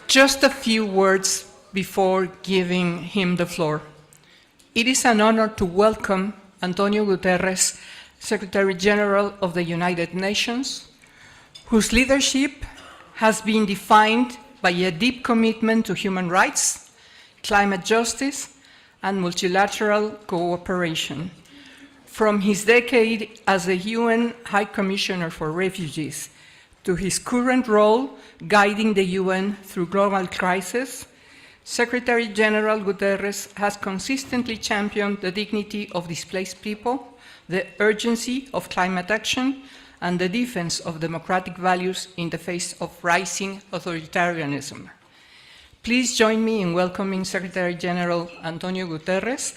Just a few words before giving him the floor. It is an honor to welcome Antonio Guterres, Secretary General of the United Nations, whose leadership has been defined by a deep commitment to human rights, climate justice, and multilateral cooperation. From his decade as the UN High Commissioner for Refugees to his current role guiding the UN through global crises, Secretary General Guterres has consistently championed the dignity of displaced people, the urgency of climate action, and the defense of democratic values in the face of rising authoritarianism. Please join me in welcoming Secretary General Antonio Guterres.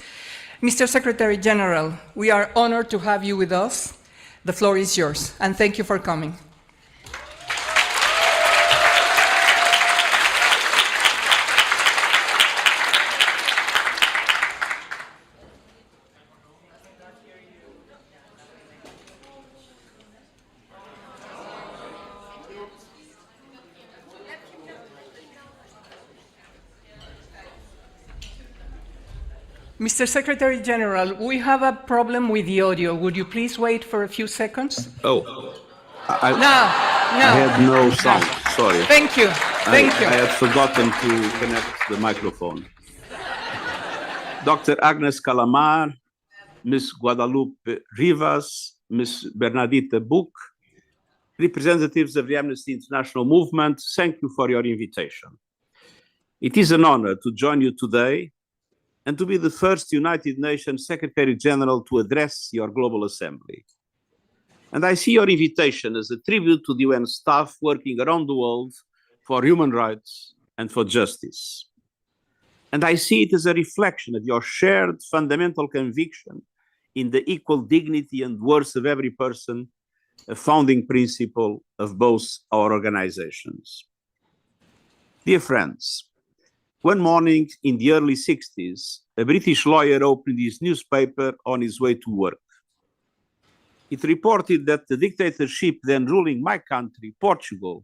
Mr. Secretary General, we are honored to have you with us. The floor is yours, and thank you for coming. Mr. Secretary General, we have a problem with the audio. Would you please wait for a few seconds? Oh, I No. had no sound. Sorry. Thank you. Thank you. I had forgotten to connect the microphone. Dr. Agnes Calamar, Ms. Guadalupe Rivas, Ms. Bernadita Buch, representatives of the Amnesty International Movement, thank you for your invitation. It is an honor to join you today and to be the first United Nations Secretary General to address your Global Assembly. And I see your invitation as a tribute to the UN staff working around the world for human rights and for justice. And I see it as a reflection of your shared fundamental conviction in the equal dignity and worth of every person, a founding principle of both our organizations. Dear friends, one morning in the early 60s, a British lawyer opened his newspaper on his way to work. It reported that the dictatorship then ruling my country, Portugal,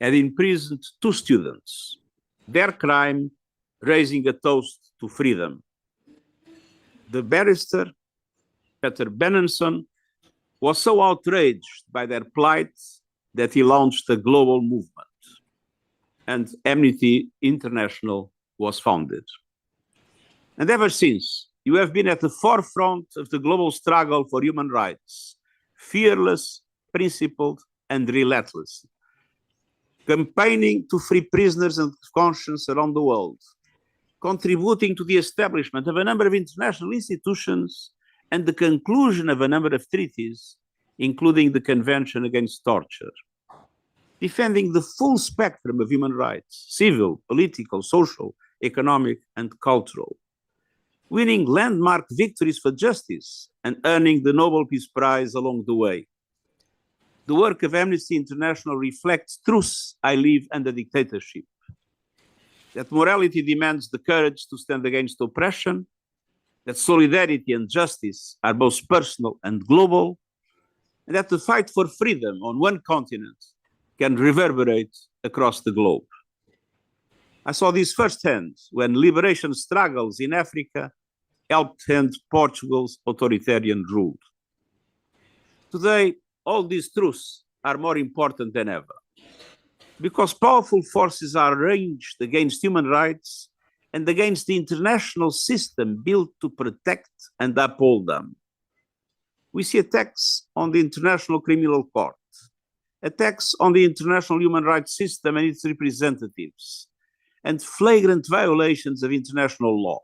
had imprisoned 2 students, their crime raising a toast to freedom. The barrister, Peter Benenson, was so outraged by their plight that he launched a global movement, and Amnesty International was founded. And ever since, you have been at the forefront of the global struggle for human rights, fearless, principled, and relentless, campaigning to free prisoners of conscience around the world, contributing to the establishment of a number of international institutions and the conclusion of a number of treaties, including the Convention Against Torture, defending the full spectrum of human rights, civil, political, social, economic, and cultural, winning landmark victories for justice and earning the Nobel Peace Prize along the way. The work of Amnesty International reflects truths I live under dictatorship, that morality demands the courage to stand against oppression, that solidarity and justice are both personal and global, and that the fight for freedom on one continent can reverberate across the globe. I saw this firsthand when liberation struggles in Africa helped end Portugal's authoritarian rule. Today, all these truths are more important than ever, because powerful forces are ranged against human rights and against the international system built to protect and uphold them. We see attacks on the International Criminal Court, attacks on the international human rights system and its representatives, and flagrant violations of international law.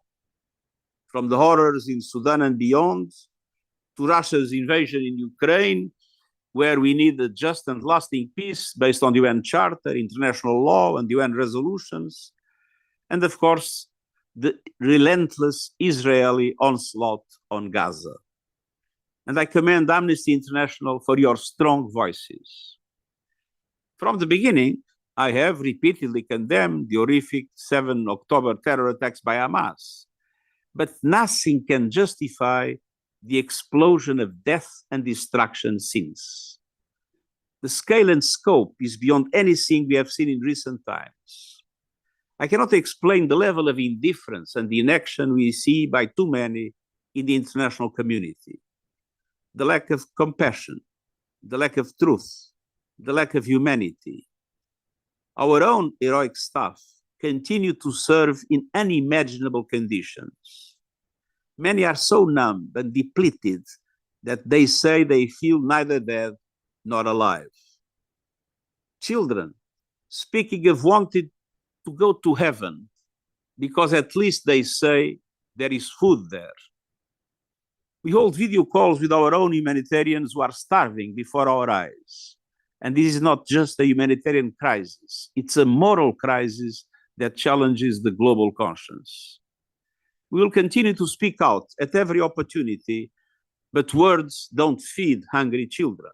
From the horrors in Sudan and beyond, to Russia's invasion in Ukraine, where we need a just and lasting peace based on the UN Charter, international law, and UN resolutions, and of course, the relentless Israeli onslaught on Gaza. And I commend Amnesty International for your strong voices. From the beginning, I have repeatedly condemned the horrific 7 October terror attacks by Hamas, but nothing can justify the explosion of death and destruction since. The scale and scope is beyond anything we have seen in recent times. I cannot explain the level of indifference and inaction we see by too many in the international community. The lack of compassion, the lack of truth, the lack of humanity. Our own heroic staff continue to serve in unimaginable conditions. Many are so numb and depleted that they say they feel neither dead nor alive. Children, speaking of wanting to go to heaven, because at least they say there is food there. We hold video calls with our own humanitarians who are starving before our eyes. And this is not just a humanitarian crisis, it's a moral crisis that challenges the global conscience. We will continue to speak out at every opportunity, but words don't feed hungry children.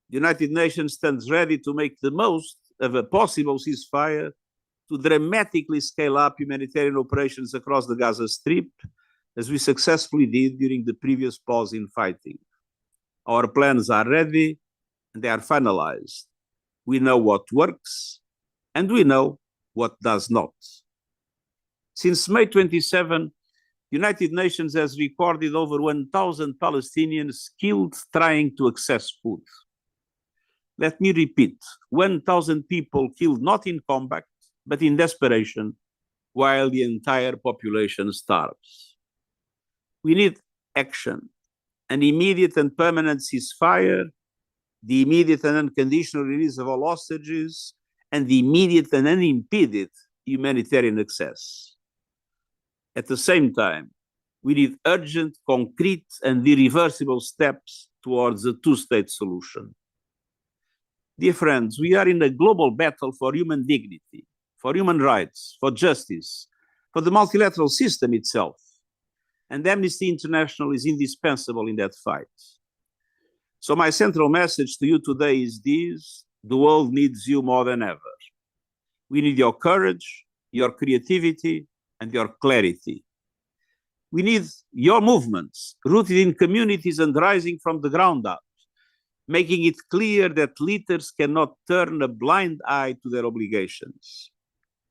The United Nations stands ready to make the most of a possible ceasefire to dramatically scale up humanitarian operations across the Gaza Strip, as we successfully did during the previous pause in fighting. Our plans are ready and they are finalized. We know what works and we know what does not. Since May 27, the United Nations has recorded over 1,000 Palestinians killed trying to access food. Let me repeat, 1,000 people killed not in combat, but in desperation, while the entire population starves. We need action, an immediate and permanent ceasefire, the immediate and unconditional release of all hostages, and the immediate and unimpeded humanitarian access. At the same time, we need urgent, concrete, and irreversible steps towards a two-state solution. Dear friends, we are in a global battle for human dignity, for human rights, for justice, for the multilateral system itself. And Amnesty International is indispensable in that fight. So my central message to you today is this: the world needs you more than ever. We need your courage, your creativity, and your clarity. We need your movements, rooted in communities and rising from the ground up, making it clear that leaders cannot turn a blind eye to their obligations.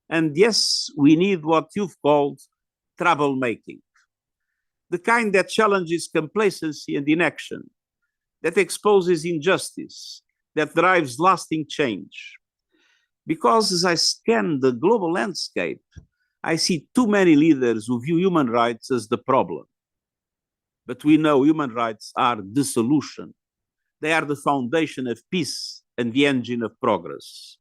And yes, we need what you've called troublemaking, the kind that challenges complacency and inaction, that exposes injustice, that drives lasting change. Because as I scan the global landscape, I see too many leaders who view human rights as the problem. But we know human rights are the solution. They are the foundation of peace and the engine of progress.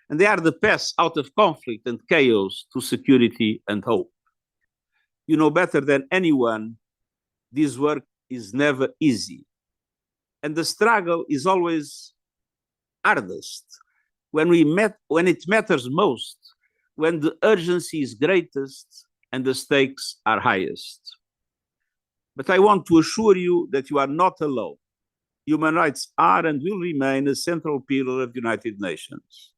And they are the path out of conflict and chaos to security and hope. You know better than anyone, this work is never easy. And the struggle is always hardest when it matters most, when the urgency is greatest and the stakes are highest. But I want to assure you that you are not alone. Human rights are and will remain a central pillar of the United Nations.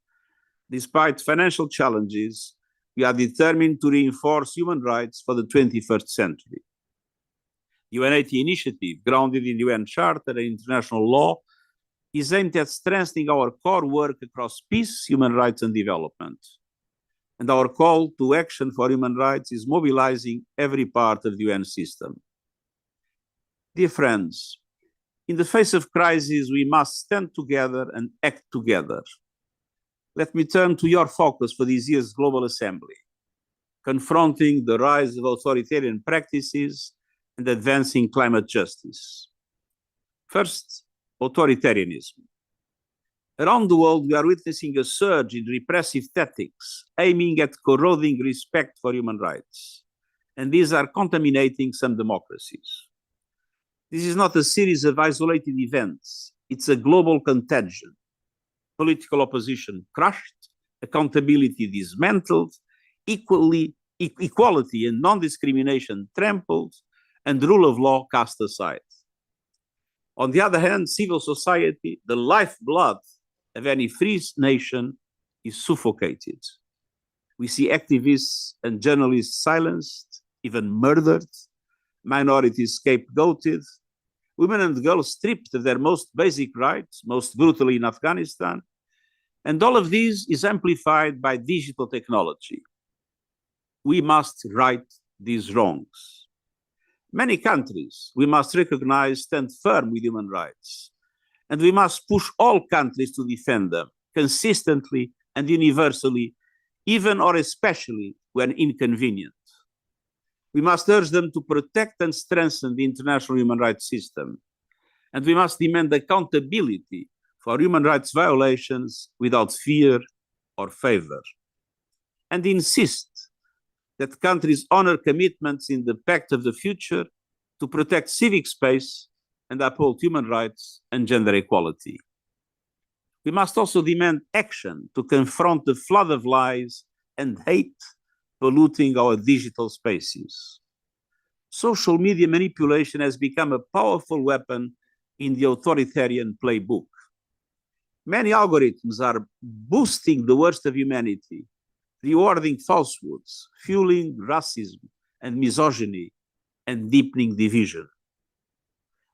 Despite financial challenges, we are determined to reinforce human rights for the 21st century. The UN80 initiative, grounded in the UN Charter and international law, is aimed at strengthening our core work across peace, human rights, and development. And our call to action for human rights is mobilizing every part of the UN system. Dear friends, in the face of crises, we must stand together and act together. Let me turn to your focus for this year's Global Assembly: confronting the rise of authoritarian practices and advancing climate justice. First, authoritarianism. Around the world, we are witnessing a surge in repressive tactics aiming at corroding respect for human rights, and these are contaminating some democracies. This is not a series of isolated events, it's a global contagion. Political opposition crushed, accountability dismantled, equality and non-discrimination trampled, and the rule of law cast aside. On the other hand, civil society, the lifeblood of any free nation, is suffocated. We see activists and journalists silenced, even murdered, minorities scapegoated, women and girls stripped of their most basic rights, most brutally in Afghanistan, And all of this is amplified by digital technology. We must right these wrongs. Many countries, we must recognize, stand firm with human rights, and we must push all countries to defend them consistently and universally, even or especially when inconvenient. We must urge them to protect and strengthen the international human rights system, and we must demand accountability for human rights violations without fear or favor, and insist that countries honor commitments in the Pact of the Future to protect civic space and uphold human rights and gender equality. We must also demand action to confront the flood of lies and hate polluting our digital spaces. Social media manipulation has become a powerful weapon in the authoritarian playbook. Many algorithms are boosting the worst of humanity, rewarding falsehoods, fueling racism and misogyny, and deepening division.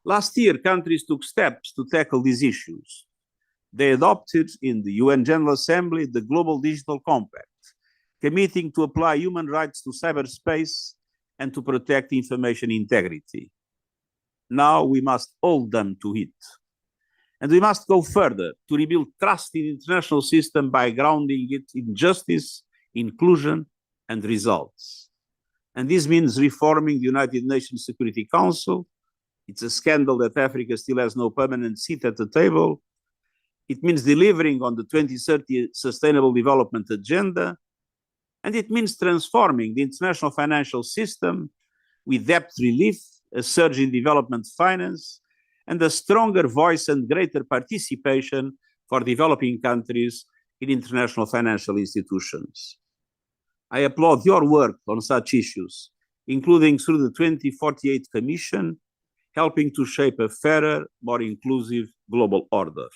Last year, countries took steps to tackle these issues. They adopted in the UN General Assembly the Global Digital Compact, committing to apply human rights to cyberspace and to protect information integrity. Now we must hold them to it. And we must go further to rebuild trust in the international system by grounding it in justice, inclusion, and results. And this means reforming the United Nations Security Council. It's a scandal that Africa still has no permanent seat at the table. It means delivering on the 2030 Sustainable Development Agenda. And it means transforming the international financial system with debt relief, a surge in development finance, and a stronger voice and greater participation for developing countries in international financial institutions. I applaud your work on such issues, including through the 2048 Commission, helping to shape a fairer, more inclusive global order.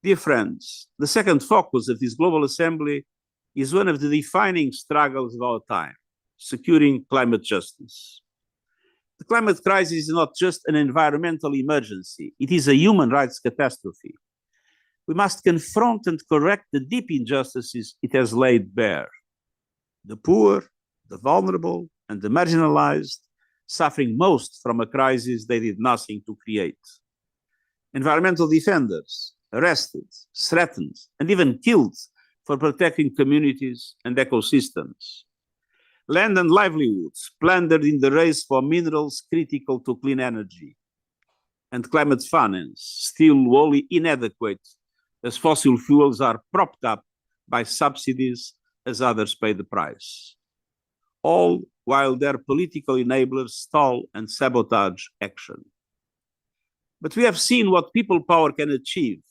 Dear friends, the second focus of this Global Assembly is one of the defining struggles of our time, securing climate justice. The climate crisis is not just an environmental emergency, it is a human rights catastrophe. We must confront and correct the deep injustices it has laid bare. The poor, the vulnerable, and the marginalized suffering most from a crisis they did nothing to create. Environmental defenders arrested, threatened, and even killed for protecting communities and ecosystems. Land and livelihoods plundered in the race for minerals critical to clean energy. And climate finance still wholly inadequate as fossil fuels are propped up by subsidies as others pay the price. All while their political enablers stall and sabotage action. But we have seen what people power can achieve,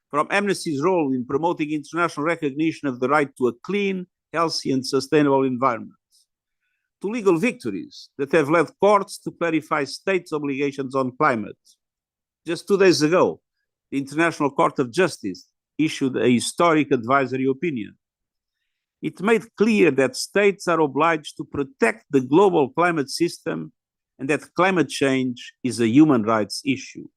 from Amnesty's role in promoting international recognition of the right to a clean, healthy, and sustainable environment, to legal victories that have led courts to clarify states' obligations on climate. Just 2 days ago, the International Court of Justice issued a historic advisory opinion. It made clear that states are obliged to protect the global climate system and that climate change is a human rights issue.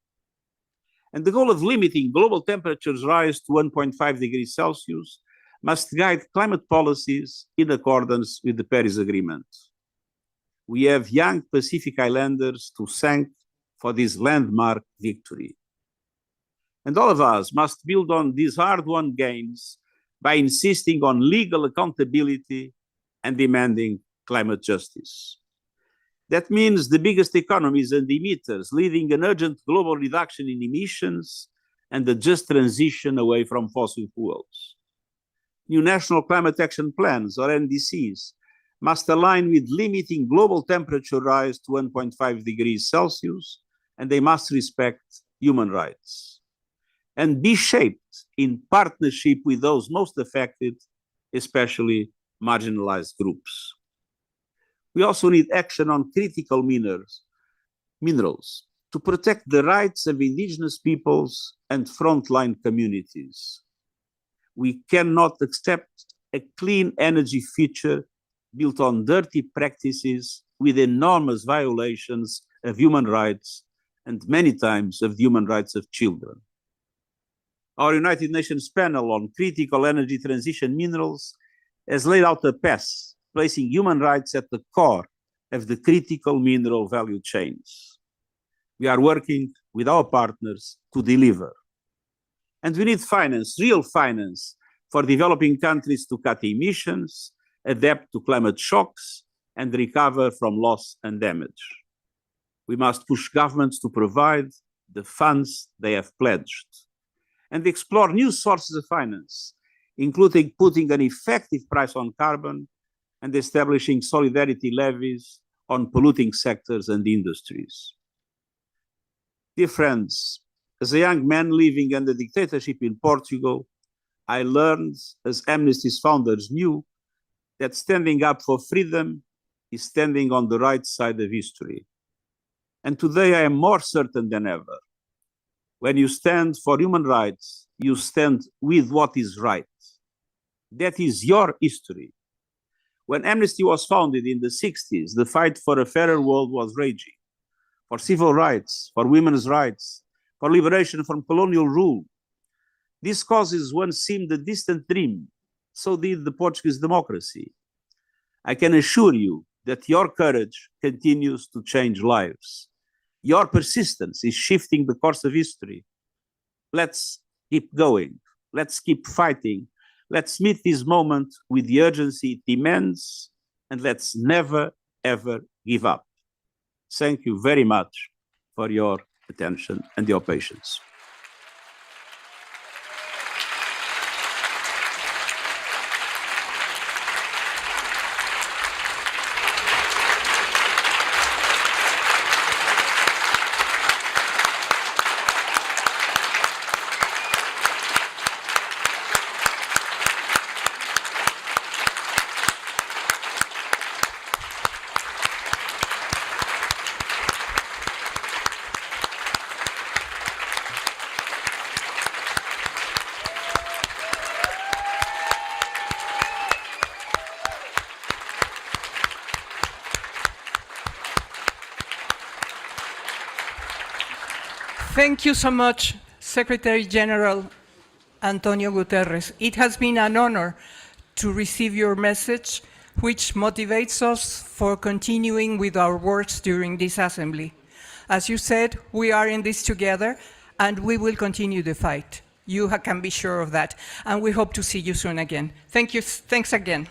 And the goal of limiting global temperatures rise to 1.5 degrees Celsius must guide climate policies in accordance with the Paris Agreement. We have young Pacific Islanders to thank for this landmark victory. And all of us must build on these hard-won gains by insisting on legal accountability and demanding climate justice. That means the biggest economies and emitters leading an urgent global reduction in emissions and a just transition away from fossil fuels. New national climate action plans, or NDCs, must align with limiting global temperature rise to 1.5 degrees Celsius, and they must respect human rights and be shaped in partnership with those most affected, especially marginalized groups. We also need action on critical minerals to protect the rights of indigenous peoples and frontline communities. We cannot accept a clean energy future built on dirty practices with enormous violations of human rights and many times of the human rights of children. Our United Nations panel on critical energy transition minerals has laid out a path, placing human rights at the core of the critical mineral value chains. We are working with our partners to deliver. And we need finance, real finance, for developing countries to cut emissions, adapt to climate shocks, and recover from loss and damage. We must push governments to provide the funds they have pledged and explore new sources of finance, including putting an effective price on carbon and establishing solidarity levies on polluting sectors and industries. Dear friends, as a young man living under dictatorship in Portugal, I learned, as Amnesty's founders knew, that standing up for freedom is standing on the right side of history. And today I am more certain than ever. When you stand for human rights, you stand with what is right. That is your history. When Amnesty was founded in the 60s, the fight for a fairer world was raging. For civil rights, for women's rights, for liberation from colonial rule. These causes once seemed a distant dream. So did the Portuguese democracy. I can assure you that your courage continues to change lives. Your persistence is shifting the course of history. Let's keep going. Let's keep fighting. Let's meet this moment with the urgency it demands, and let's never, ever give up. Thank you very much for your attention and your patience. Thank you so much, Secretary General Antonio Guterres. It has been an honor to receive your message, which motivates us for continuing with our works during this assembly. As you said, we are in this together, and we will continue the fight. You can be sure of that, and we hope to see you soon again. Thank you. Thanks again.